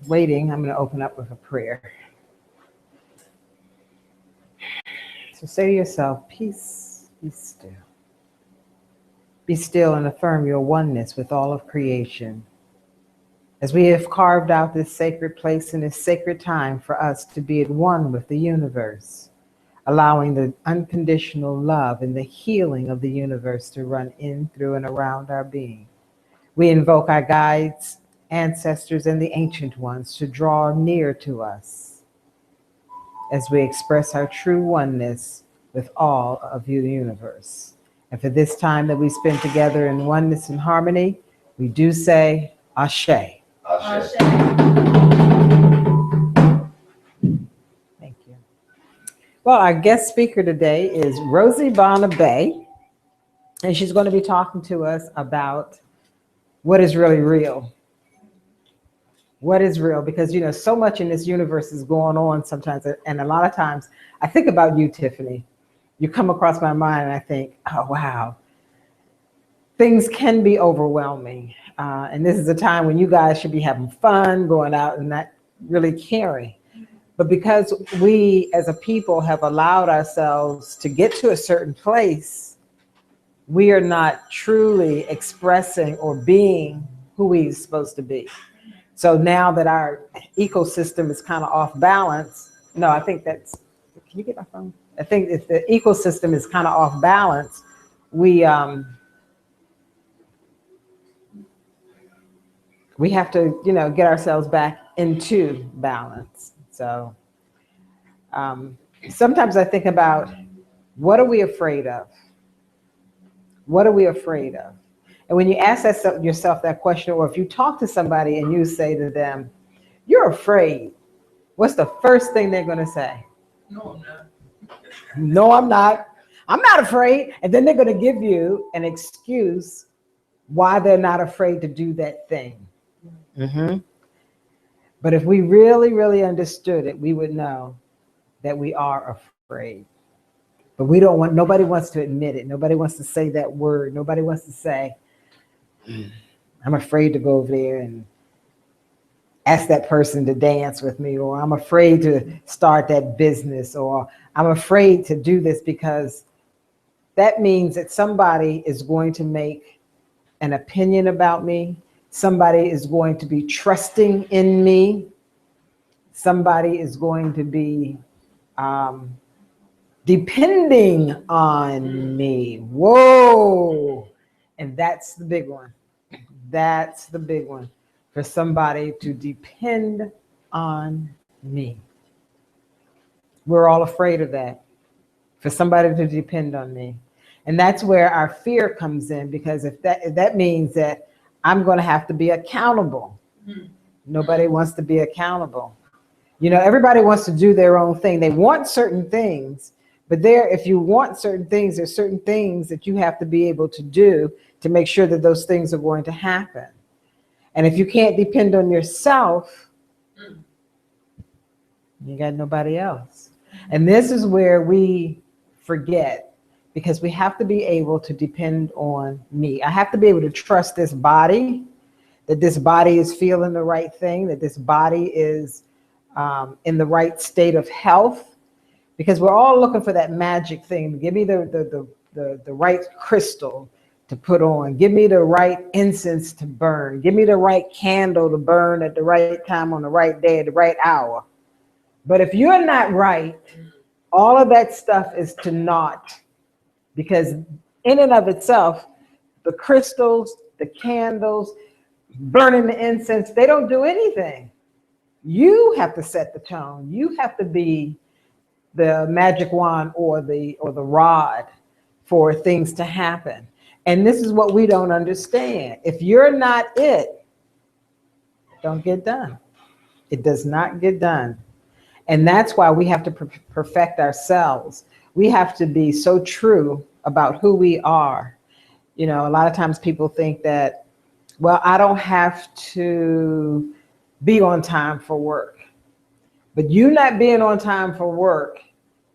waiting, I'm going to open up with a prayer. So say to yourself, peace, be still. Be still and affirm your oneness with all of creation. As we have carved out this sacred place and this sacred time for us to be at one with the universe, allowing the unconditional love and the healing of the universe to run in, through, and around our being. We invoke our guides, ancestors, and the ancient ones to draw near to us as we express our true oneness with all of the universe. And for this time that we spend together in oneness and harmony, we do say Ashe. Ashe. Thank you. Well, our guest speaker today is Rosie Barnabé, and she's going to be talking to us about what is really real. What is real? Because, so much in this universe is going on sometimes, and a lot of times I think about you, Tiffany. You come across my mind and I think, oh, wow. Things can be overwhelming. And this is a time when you guys should be having fun, going out and not really caring. But because we as a people have allowed ourselves to get to a certain place, we are not truly expressing or being who we're supposed to be. So now that our ecosystem is kind of off balance, no, I think that's, can you get my phone? I think if the ecosystem is kind of off balance, we have to, get ourselves back into balance. So sometimes I think about, what are we afraid of? What are we afraid of? And when you ask yourself that question, or if you talk to somebody and you say to them, you're afraid, what's the first thing they're going to say? No, I'm not. No, I'm not. I'm not afraid. And then they're going to give you an excuse why they're not afraid to do that thing. Mm-hmm. But if we really, really understood it, we would know that we are afraid. But nobody wants to admit it. Nobody wants to say that word. Nobody wants to say, I'm afraid to go over there and ask that person to dance with me, or I'm afraid to start that business, or I'm afraid to do this, because that means that somebody is going to make an opinion about me. Somebody is going to be trusting in me. Somebody is going to be depending on me. Whoa. And that's the big one. That's the big one. For somebody to depend on me. We're all afraid of that. For somebody to depend on me. And that's where our fear comes in, because if that means that I'm going to have to be accountable. Nobody wants to be accountable. Everybody wants to do their own thing. They want certain things, but if you want certain things, there's certain things that you have to be able to do to make sure that those things are going to happen. And if you can't depend on yourself, you got nobody else. And this is where we forget, because we have to be able to depend on me. I have to be able to trust this body, that this body is feeling the right thing, that this body is in the right state of health, because we're all looking for that magic thing. Give me the right crystal to put on. Give me the right incense to burn. Give me the right candle to burn at the right time on the right day at the right hour. But if you're not right, all of that stuff is to naught, because in and of itself, the crystals, the candles, burning the incense, they don't do anything. You have to set the tone. You have to be the magic wand or the rod for things to happen. And this is what we don't understand. If you're not it, don't get done. It does not get done. And that's why we have to perfect ourselves. We have to be so true about who we are. A lot of times people think that, well, I don't have to be on time for work. But you not being on time for work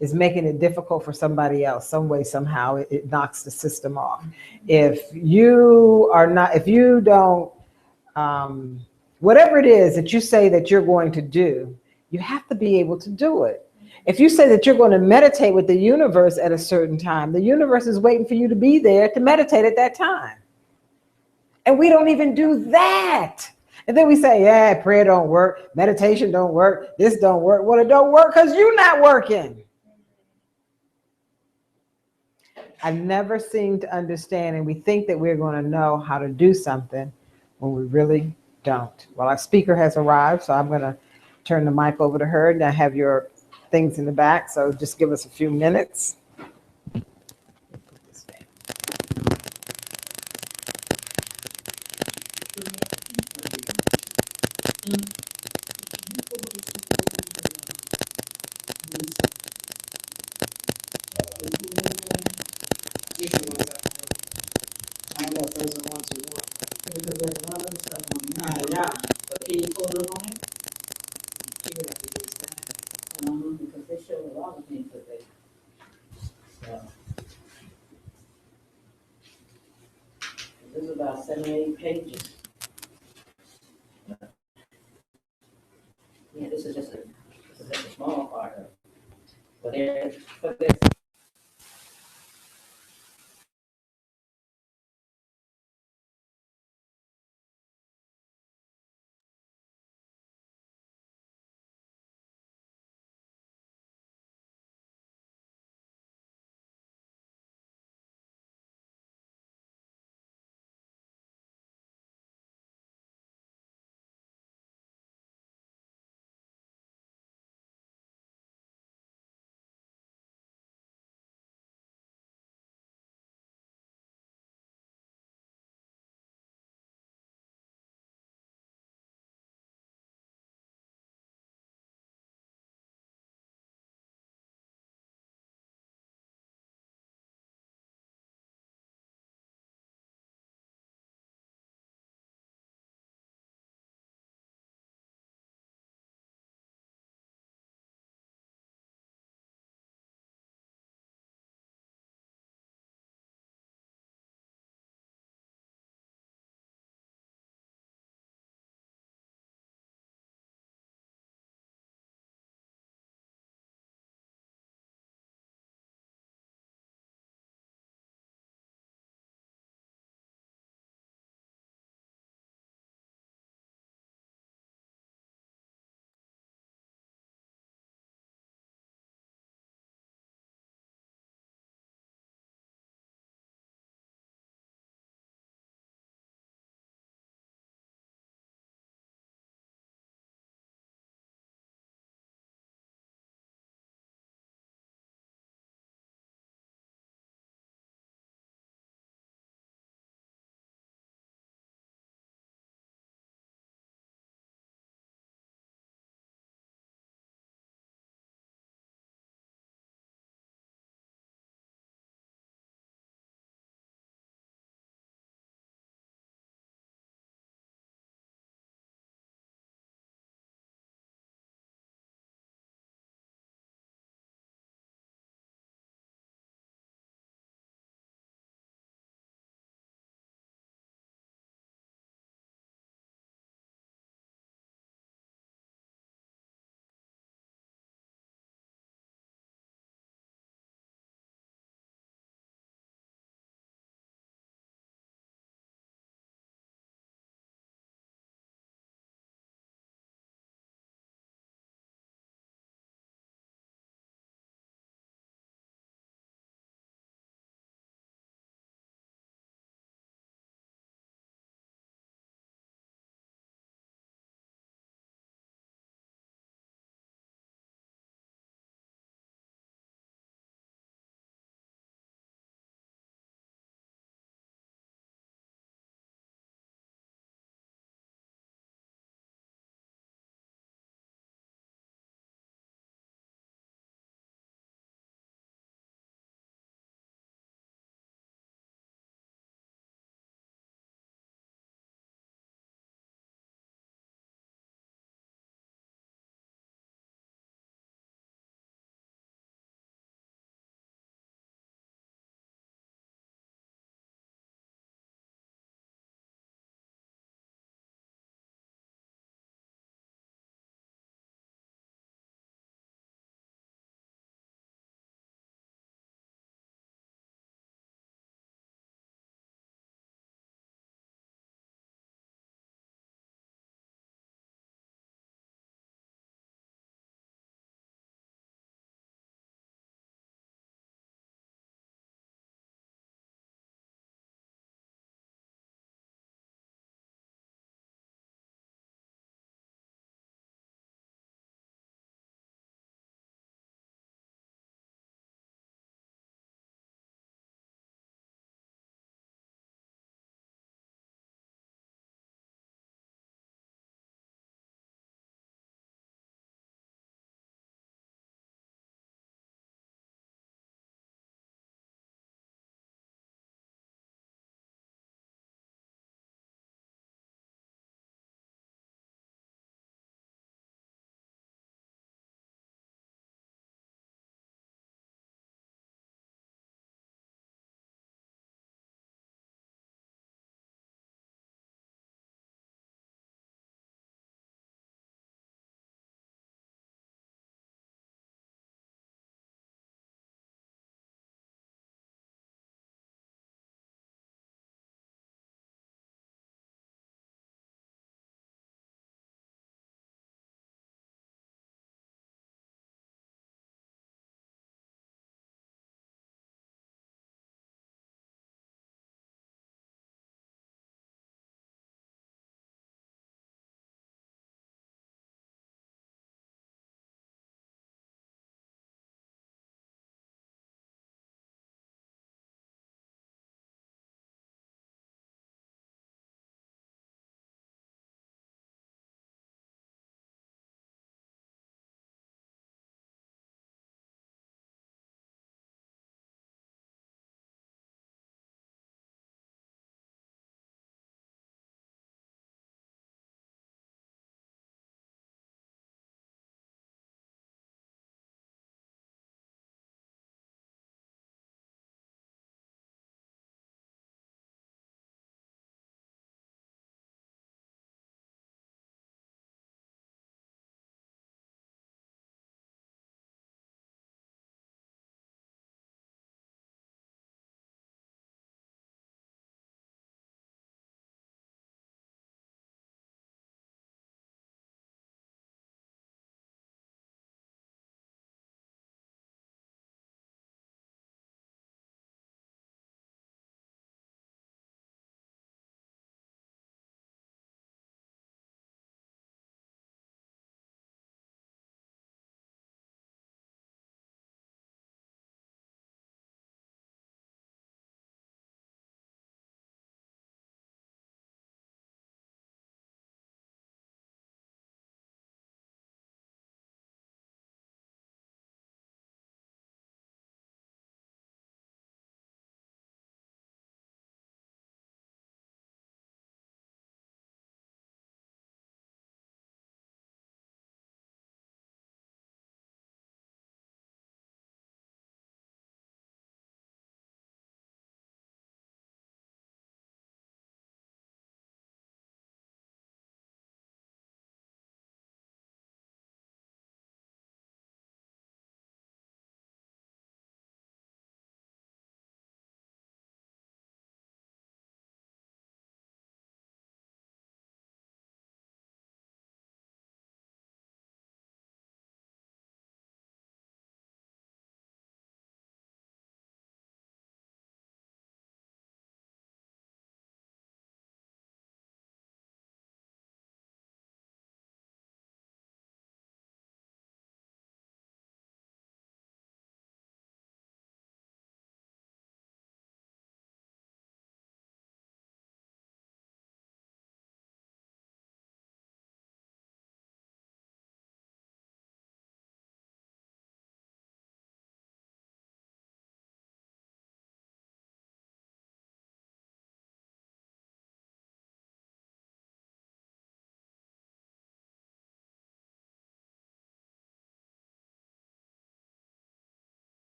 is making it difficult for somebody else. Some way, somehow, it knocks the system off. If you don't Whatever it is that you say that you're going to do, you have to be able to do it. If you say that you're going to meditate with the universe at a certain time, the universe is waiting for you to be there to meditate at that time. And we don't even do that. And then we say, yeah, prayer don't work, meditation don't work, this don't work. Well, it don't work because you're not working. I never seem to understand, and we think that we're going to know how to do something when we really don't. Well, our speaker has arrived, so I'm going to turn the mic over to her. Now have your things in the back, so just give us a few minutes. I don't know if those are the ones you want. Because there's a lot of stuff on there. Yeah. But can you pull them on it? You would have to use that. Because they show a lot of things that they. So. This is about 78 pages. Yeah, this is just a small part of it. But there's